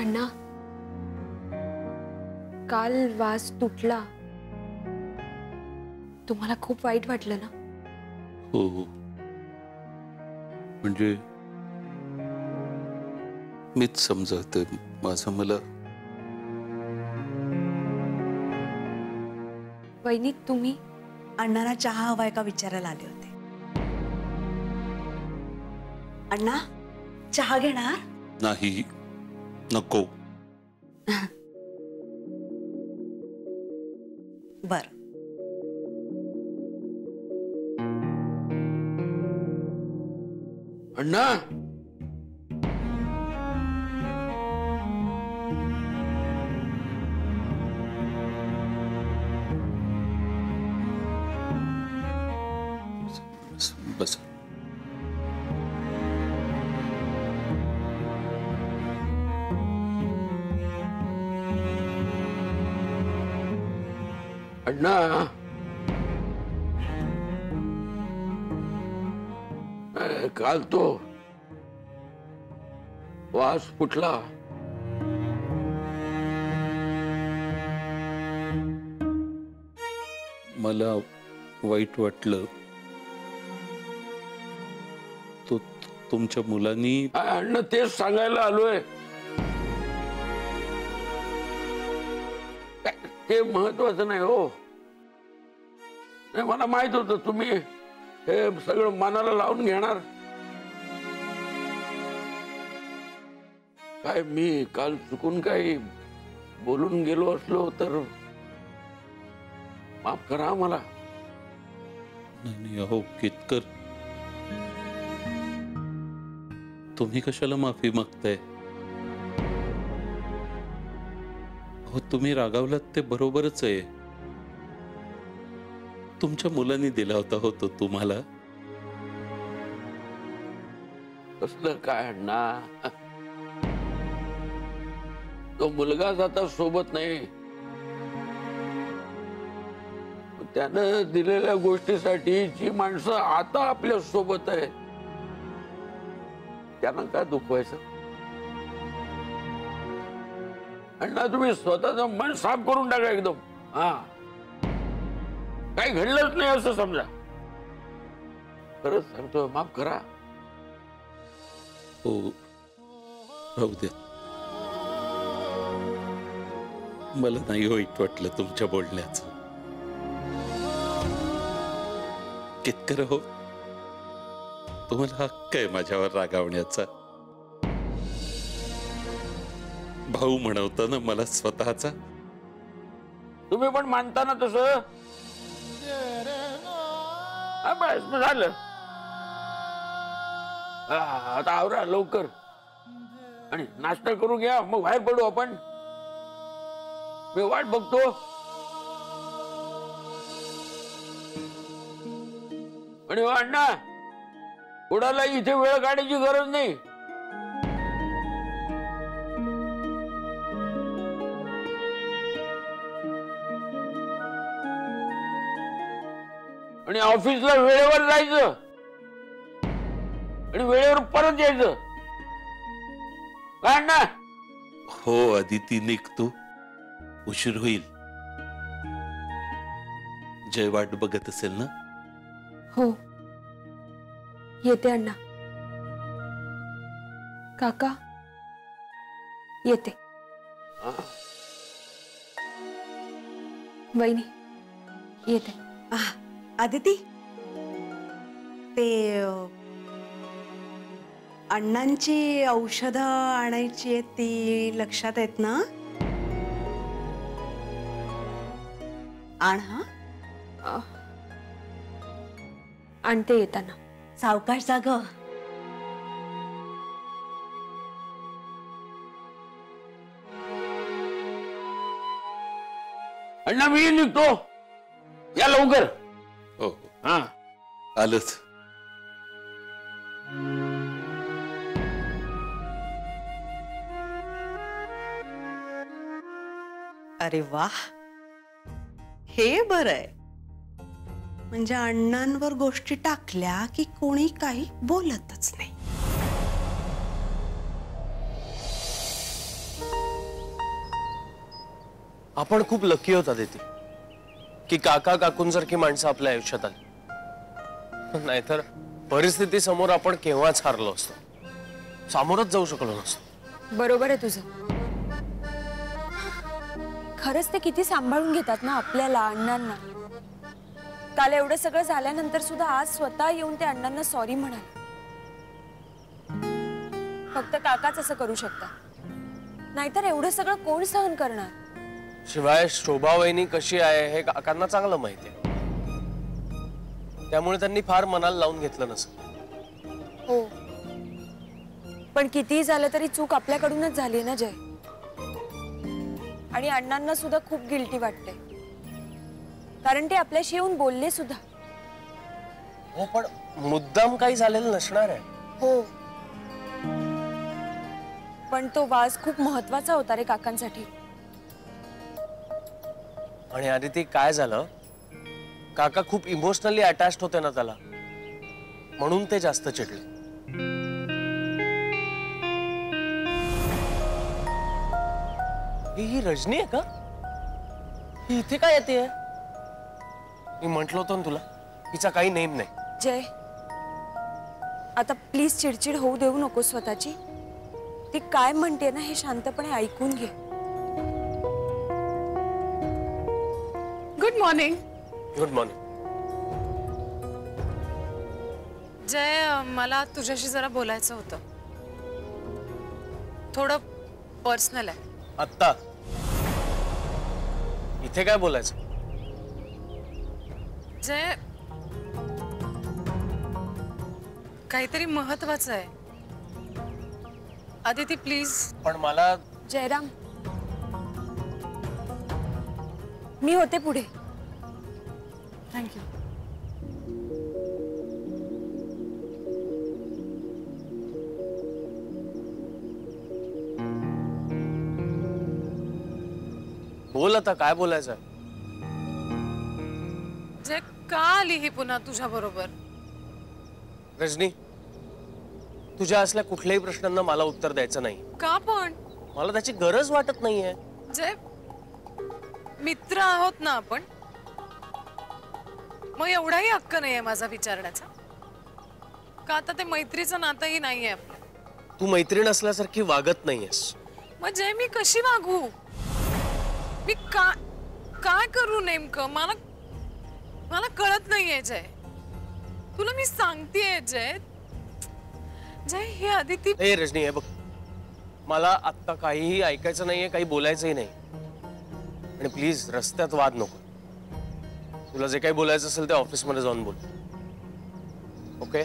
अण्णा, काल वास तुटला, तुम्हाला खूप वाईट वाटलं ना? हो, म्हणजे मीच समजतोय माझं मला. वहिनी, तुम्ही? अण्णांना चहा हवाय का विचारायला आले होते. अण्णा, चहा घेणार? नाही, नको. बर. अण्णा, बस. अण्णा, काल तो वास फुटला. मला वाईट वाटलं. तो तुमच्या मुलांनी. अण्णा, तेच सांगायला आलोय. ते महत्वाचं नाही हो. मला माहित होतं तुम्ही हे सगळं मनाला लावून घेणार. काय मी काल चुकून काही बोलून गेलो असलो तर माफ करा मला. नाही अहो केतकर, तुम्ही कशाला माफी मागताय? हो, तुम्ही रागावलात ते बरोबरच आहे. तुमच्या मुलांनी दिला होता हो तो तुम्हाला. कसलं काय अण्णा, तो मुलगाच आता सोबत नाही. त्यानं दिलेल्या गोष्टीसाठी जी माणसं आता आपल्या सोबत आहे त्यांना काय दुखवायचं? अण्णा, तुम्ही स्वतःचं मन साफ करून टाका एकदम. हा, काही घडलंच नाही असं समजा. खरंच सांगतो, माफ करा. हो, राहू द्या. मला नाही वाईट वाटलं तुमच्या बोलण्याचं. केतकर हो, तुम्हाला हक्क आहे माझ्यावर रागावण्याचा. भाऊ म्हणवता ना मला स्वतःचा. तुम्ही पण मानता ना तसं. बस झालं. आता आवरा लवकर आणि नाश्ता करू घ्या, मग बाहेर पडू आपण. मी वाट बघतो. आणि अण्णा, कुणाला इथे वेळ काढायची गरज नाही. आणि ऑफिसला वेळेवर जायचं आणि वेळेवर परत यायचं. काय अण्णा? हो आदिती, निघतो, उशीर होईल. जय वाट बघत असेल ना? हो, येते अण्णा. काका, येते. वहिनी, येते. आदिती, ते अण्णांची औषधं आणायची आहेत ती लक्षात आहेत ना? आण. हा, आणते येताना. सावकाश जा ग. अण्णा, मी निघतो, या लवकर. हो, हा, आलंच. अरे वा, हे बरं आहे. म्हणजे अण्णांवर गोष्टी टाकल्या की कोणी काही बोलतच नाही. आपण खूप लकी होत आदिती की काका काकूंसारखी माणसं आपल्या आयुष्यात आली, नाहीतर परिस्थिती समोर आपण केव्हाच हारलो असतो, सामोरच जाऊ शकलो नसतो. बरोबर आहे तुझं. खरंच ते किती सांभाळून घेतात ना आपल्याला, अण्णांना. काल एवढं सगळं झाल्यानंतर सुद्धा आज स्वतः येऊन ते अण्णांना सॉरी म्हणाले. फक्त काकाच असं करू शकतात, नाहीतर एवढं सगळं कोण सहन करणार. शिवाय शोभा वहिनी कशी आहे हे काकांना चांगलं माहिती आहे, त्यामुळे त्यांनी फार मनाला लावून घेतलं नसेल. हो, पण कितीही झालं तरी चूक आपल्याकडूनच झाली ना जय. आणि अण्णांना सुद्धा खूप गिल्टी वाटते, कारण ते आपल्याशी येऊन बोलले सुद्धा. हो, पण मुद्दाम काही झालेलं नसणार आहे. हो, पण तो वाज खूप महत्वाचा होता रे काकांसाठी. आणि आदिती काय झालं, काका खूप इमोशनली अटॅच्ड होते ना त्याला, म्हणून ते जास्त चिडले. ही रजनी आहे का? ही इथे काय येते? मी म्हंटल होतं ना तुला, हिचा काही नेम नाही. जय, आता प्लीज चिडचिड होऊ देऊ नको स्वतःची. ती काय म्हणते ना हे शांतपणे ऐकून घे. Good morning. Good morning. Jay, मला तुझ्याशी जरा बोलायचं होतं, थोडं पर्सनल आहे. आत्ता इथे काय बोलायचं? जय, काहीतरी महत्वाचं आहे. आदिती प्लीज. पण मला जयराम, मी होते पुढे. थँक्यू. बोल आता, काय बोलायचं? जय, का आली ही पुन्हा तुझ्या बरोबर? रजनी, तुझ्या असल्या कुठल्याही प्रश्नांना मला उत्तर द्यायचं नाही. का पण? मला त्याची गरज वाटत नाहीये. जय, मित्र आहोत ना आपण, मग एवढाही हक्क नाहीये माझा विचारण्याचा का? आता ते मैत्रीचं नातंही नाहीये आपलं. तू मैत्रीण असल्यासारखी वागत नाहीयेस. मग जय, मी कशी वागू? मी काय करू नेमकं? मला कळत नाहीये जय. तुला मी सांगतेय जय. जय, हे आदिती. ए रजनी, हे बघ, मला आत्ता काहीही ऐकायचं नाहीये, काही बोलायचंही नाही. आणि प्लीज रस्त्यात वाद नको. तुला जे काही बोलायचं असेल ते ऑफिसमध्ये जाऊन बोल, ओके?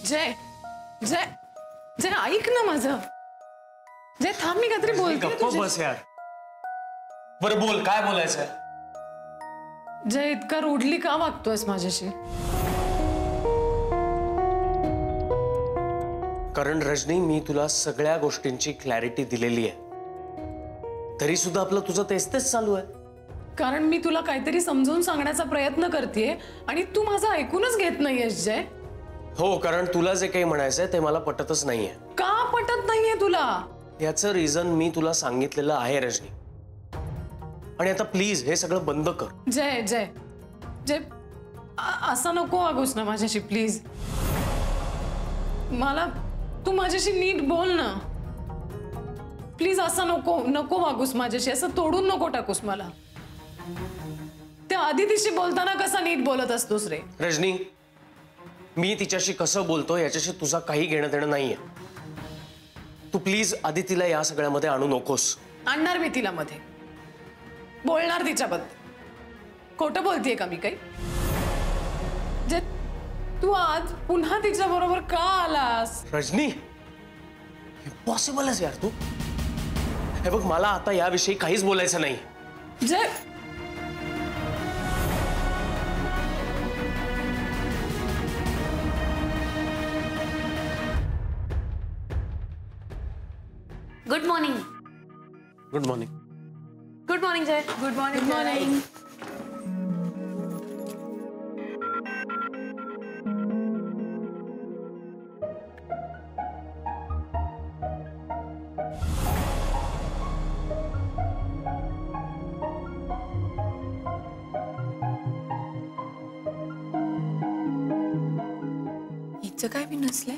जय, जय, जय, ऐक ना माझं. जय, थांब, मी काहीतरी बोलते. गप्प बस यार. बरं बोल, काय बोलायचंय? जय, इतका रूडली का वागतोयस माझ्याशी? कारण रजनी, मी तुला सगळ्या गोष्टींची क्लॅरिटी दिलेली आहे, तरी सुद्धा आपलं तुझं तेच चालू आहे. कारण मी तुला काहीतरी समजावून सांगण्याचा प्रयत्न करतेय आणि तू माझं ऐकूनच घेत नाहीयेस जय. हो, कारण तुला जे काही म्हणायचंय ते मला पटतच नाहीये. का पटत नाहीये तुला? याचं रिझन मी तुला सांगितलेलं आहे रजनी. आणि आता प्लीज हे सगळं बंद कर. जय, जय, जय, असं नको वागूस ना माझ्याशी प्लीज. मला तू माझ्याशी नीट बोल ना प्लीज. असं नको वागूस माझ्याशी, असं तोडून नको टाकूस मला. त्या आदितीशी बोलताना कसा नीट बोलत असतोस रे? रजनी, मी तिच्याशी कसं बोलतो याच्याशी तुझा काही घेणं देणं नाहीये. तू प्लीज आदितीला या सगळ्यामध्ये आणू नकोस. आणणार मी तिला मध्ये, बोलणार तिच्याबद्दल. खोटं बोलतेय का मी काही? जे तू आज पुन्हा तिच्या बरोबर का आलास? रजनी, इम्पॉसिबल आहेस यार तू. हे बघ, मला आता याविषयी काहीच बोलायचं नाही. Jay, good morning. Good morning. Good morning Jay. Good morning. Good morning. हिचं काय बी नसलंय.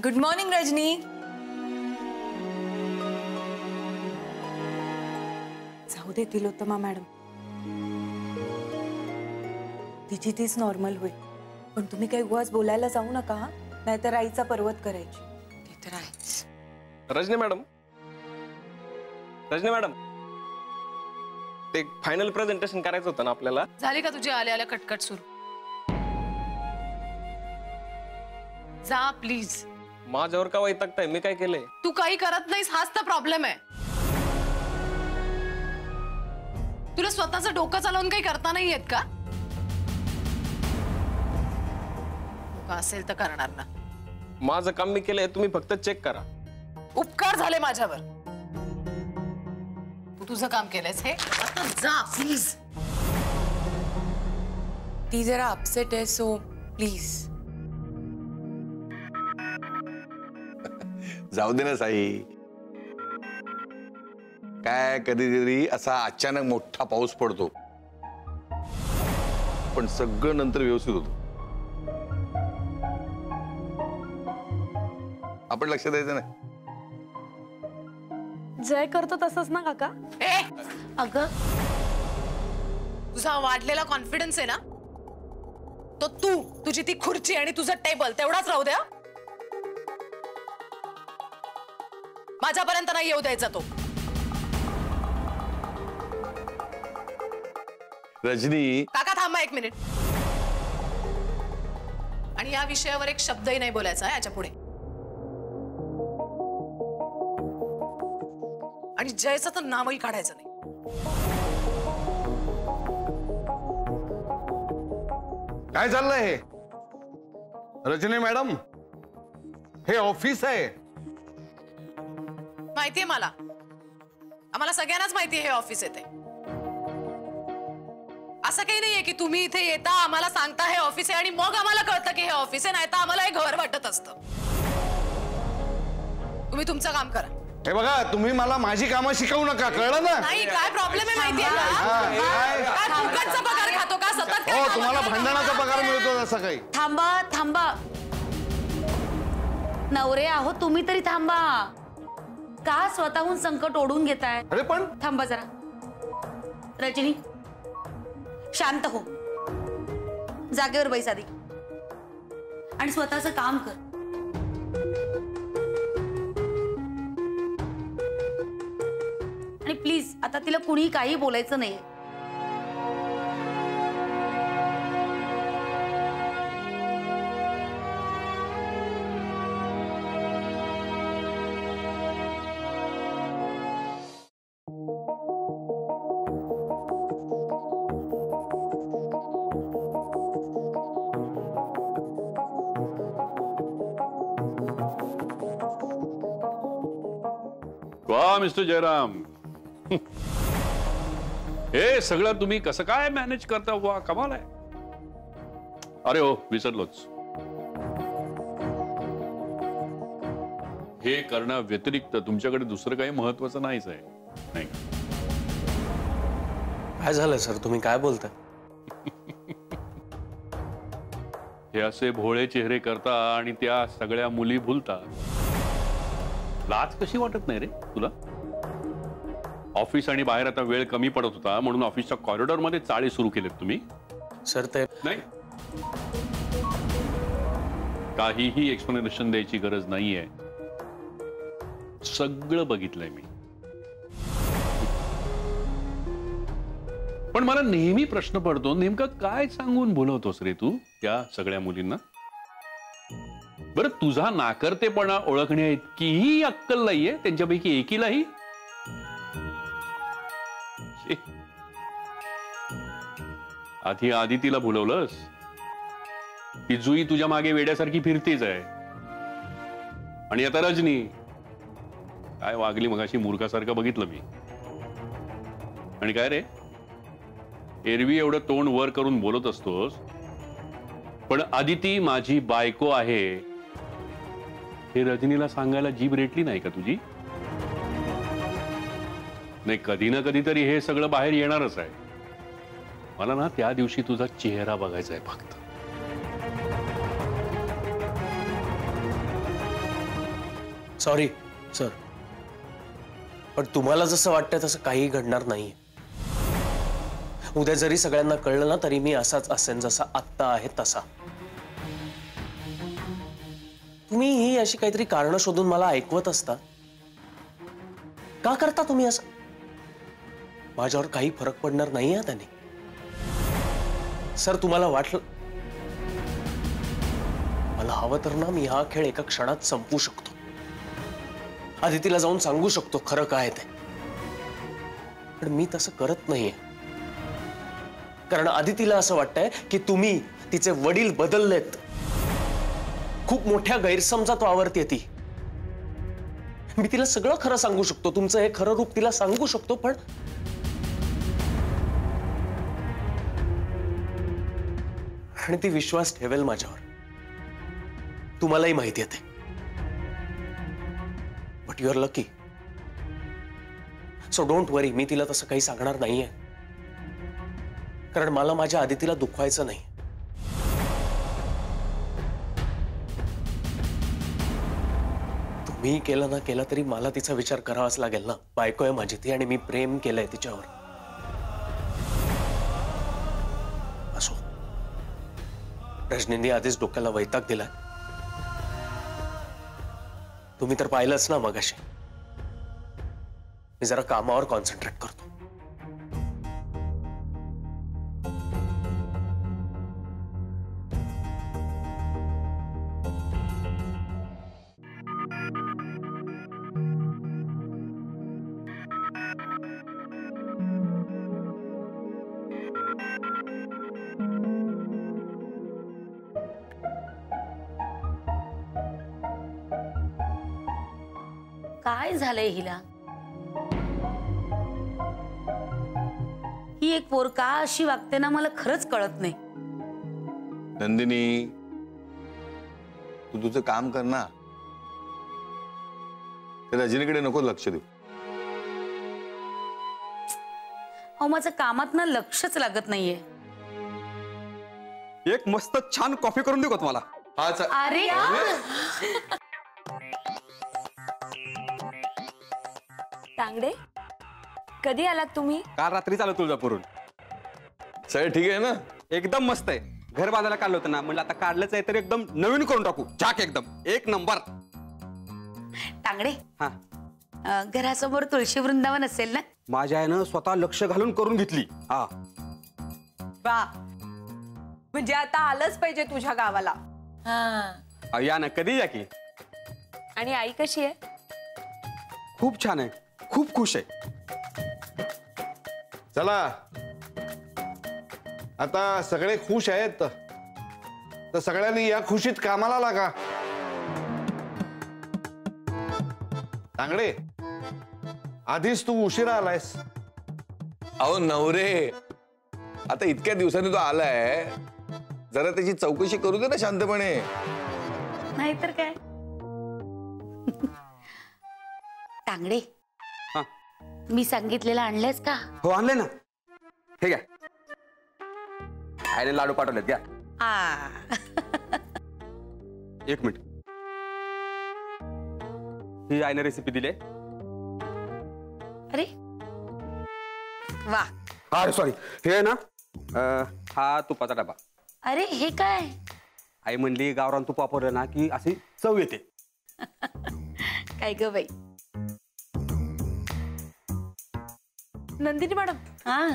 Good morning Rajani. जाऊ दे तिलोत्तमा मॅडम, तिची तीच नॉर्मल होईल. पण तुम्ही काही उगाच बोलायला जाऊ नका हा, नाहीतर आईचा पर्वत करायची. ते तर आहेच. रजनी मॅडम, रजनी मॅडम, ते फायनल प्रेझेंटेशन करायचं होतं ना आपल्याला. झाली का तुझी आल्या आल्या कटकट सुरू? जा प्लीज. माझ्यावर का वैतागताय? मी काय केलंय? तू काही करत नाहीस, हाच तर प्रॉब्लेम आहे. तुला स्वतःचं डोकं चालवून काही करता नाही येत का? असेल तर करणार ना. माझं काम मी केलंय, तुम्ही फक्त चेक करा. उपकार झाले माझ्यावर. तू तुझं काम केलंयस हे, आता जा प्लीज. ती जरा अपसेट आहे, सो प्लीज. जाऊ दे ना साई. काय कधीतरी असा अचानक मोठा पाऊस पडतो, पण सगळं नंतर व्यवस्थित होतं. आपण लक्ष द्यायचं नाही. जय करतो तसंच ना काका? ए, अगं तुझा वाढलेला कॉन्फिडन्स आहे ना, तो तू, तुझी ती खुर्ची आणि तुझं टेबल तेवढाच राहू द्या. माझ्यापर्यंत नाही येऊ द्यायचा तो. रजनी, काका थांबा एक मिनिट. आणि या विषयावर एक शब्दही नाही बोलायचा याच्या पुढे. आणि जयचं तर नावही काढायचं नाही. काय चाललंय हे? रजनी मॅडम, हे ऑफिस आहे. माहितीये मला, आम्हाला सगळ्यांनाच माहितीये हे ऑफिस आहे ते. असं काही नाहीये की तुम्ही इथे येता, आम्हाला सांगता हे ऑफिस आहे आणि मग आम्हाला कळतं की हे ऑफिस आहे, नाही तर आम्हाला हे घर वाटत असतं. तुम्ही तुमचं काम करा. हे बघा, तुम्ही मला माझी कामं शिकवू नका, कळलं ना? नाही, काय प्रॉब्लेम आहे माहितीये का? काय फुकटचा पगार खातो का? सतत काय हो, कामं तुम्हाला करायला भांडणाचा लावता? पगार मिळतो असं काही? थांबा थांबा. नवरे आहो तुम्ही तरी थांबा. का स्वतःहून संकट ओढून घेताय? अरे पण थांबा जरा. रजनी, शांत हो. जागेवर बैस आधी आणि स्वतःचं काम कर. आणि प्लीज आता तिला कुणी काही बोलायचं नाही. वा मिस्टर जयराम, हे सगळं तुम्ही कसं काय मॅनेज करता? वा, कमाल आहे. अरे हो, विसरलोच. हे करण्या व्यतिरिक्त तुमच्याकडे दुसरं काही महत्वाचं नाहीच आहे, नाही? काय झालं सर, तुम्ही काय बोलताय? हे असे भोळे चेहरे करता आणि त्या सगळ्या मुली भुलता. लाज कशी वाटत नाही रे तुला? ऑफिस आणि बाहेर आता वेळ कमी पडत होता म्हणून ऑफिसच्या कॉरिडॉर मध्ये चाळी सुरू केलेत तुम्ही. सर ते नाही, काहीही एक्सप्लेनेशन द्यायची गरज नाहीये. सगळं बघितलंय मी. पण मला नेहमी प्रश्न पडतो, नेमकं काय सांगून बोलवतोस रे तू त्या सगळ्या मुलींना? बरं, तुझा नाकर्तेपणा ओळखण्या इतकीही अक्कल नाहीये त्यांच्यापैकी एकीलाही? आधी आदितीला बोलवलंस, ती जुई तुझ्या मागे वेड्यासारखी फिरतीच आहे. आणि आता रजनी काय वागली मगाशी, मूर्खासारखं बघितलं मी. आणि काय रे, एरवी एवढं तोंड वर करून बोलत असतोस, पण आदिती माझी बायको आहे हे रजनीला सांगायला जीभ रेटली नाही का तुझी? नाही, कधी ना कधीतरी हे सगळं बाहेर येणारच आहे. मला ना त्या दिवशी तुझा चेहरा बघायचा आहे फक्त. सॉरी सर, पण तुम्हाला जसं वाटतंय तसं काही घडणार नाहीये. उद्या जरी सगळ्यांना कळलं ना तरी मी असाच असेन जसा आत्ता आहे तसा. तुम्ही ही अशी काहीतरी कारणं शोधून मला ऐकवत असता. का करता तुम्ही असं? माझ्यावर काही फरक पडणार नाहीये त्याने. सर तुम्हाला वाटलं, मला हवं तर ना मी हा खेळ एका क्षणात संपवू शकतो. आदितीला जाऊन सांगू शकतो खरं काय ते. पण मी तसं करत नाहीये, कारण आदितीला असं वाटतंय की तुम्ही तिचे वडील बदललेत. खूप मोठ्या गैरसमजात वावरते ती. मी तिला सगळं खरं सांगू शकतो, तुमचं हे खरं रूप तिला सांगू शकतो, पण आणि ती विश्वास ठेवेल माझ्यावर. तुम्हालाही माहिती आहे ते. But you are lucky. So don't worry, मी तिला तसं काही सांगणार नाहीये, कारण मला माझ्या आदितीला दुखवायचं नाही. तुम्ही केलं ना केलं तरी मला तिचा विचार करावाच लागेल ना. बायको आहे माझी ती आणि मी प्रेम केलंय तिच्यावर. असो, रजनीने आधीच डोक्याला वैताग दिलाय. तुम्ही तर पाहिलंच ना मगाशी. मी जरा कामावर कॉन्सन्ट्रेट करतो. काय झालंय हिला? ही एक पोर का अशी वागते ना मला खरंच कळत नाही. नंदिनी, तू तुझं काम कर ना. त्या रजनीकडे नको लक्ष देऊ. अहो माझं कामात ना लक्षच लागत नाहीये. एक मस्त छान कॉफी करून देऊ का तुम्हाला? अरे तांगडे, कधी आलात तुम्ही? काल रात्री चालू तुळजापूरून. सगळं ठीक आहे ना? एकदम मस्त आहे. घर बांधायला काढलं होतं ना, म्हणलं आता काढलंच आहे तर एकदम नवीन करून टाकू. झाक एकदम एक नंबर. तांगडे, हा, घरासमोर तुळशी वृंदावन असेल ना? माझ्या आईनं स्वतः लक्ष घालून करून घेतली. हा, वा, म्हणजे आता आलंच पाहिजे तुझ्या गावाला. हा, या ना, कधी या की. आणि आई कशी आहे? खूप छान आहे, खूप खुश आहे. चला, आता सगळे खुश आहेत तर सगळ्यांनी या खुशीत कामाला लागा. तांगडे, आधीच तू उशिरा आलायस. अहो नवरे, आता इतक्या दिवसांनी तो आलाय, जरा त्याची चौकशी करू दे ना शांतपणे. नाहीतर काय. तांगडे, हा, मी सांगितलेलं आणलंयस का? हो आणले ना. हे घ्या, आईने लाडू पाठवलेत, घ्या. एक मिनिट, ही आईने रेसिपी दिली. अरे वा. अरे सॉरी, हे आहे ना, हा तुपाचा डबा. अरे हे काय? आई म्हणली गावरान तूप वापरलं ना की अशी चव येते. काय ग बाई. नंदिनी मॅडम, हा,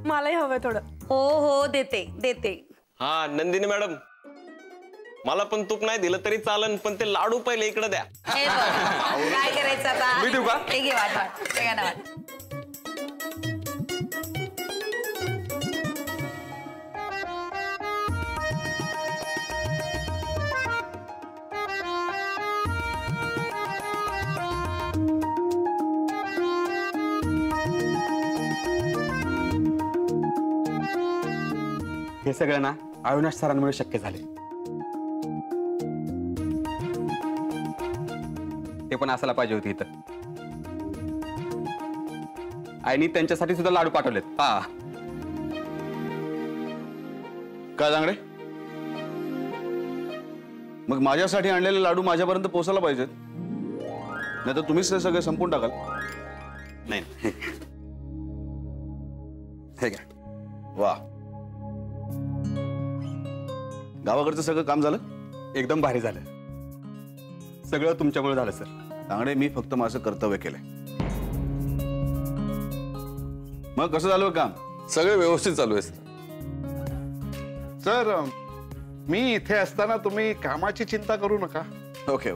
मलाही हवंय थोडं. हो हो, देते देते. हा नंदिनी मॅडम, मला पण तूप नाही दिलं तरी चालन, पण ते लाडू पहिले इकडे द्या. हे बघ, काय करायचं आता? मी देऊ का? हे घे, वाट वाट, हे घ्या ना वाट. हे सगळं ना अविनाश सरांमुळे शक्य झाले. ते पण असायला पाहिजे होती इथं. आईनी त्यांच्यासाठी सुद्धा लाडू पाठवलेत. हा, काय सांगडे? मग माझ्यासाठी आणलेले लाडू माझ्यापर्यंत पोहोचायला पाहिजेत, नाही तर तुम्हीच ते सगळे संपून टाकाल. नाही हे घ्या. वा, गावाकडचं सगळं काम झालं? एकदम भारी झालं. सगळं तुमच्यामुळे झालं सर. सांगडे, मी फक्त माझं कर्तव्य केलंय. मग कसं झालं काम? सगळं व्यवस्थित चालू आहे सर. मी इथे असताना तुम्ही कामाची चिंता करू नका. ओके.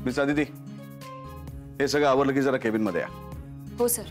मिस आदिती, हे सगळं आवरलं की जरा केबिन मध्ये या. हो सर.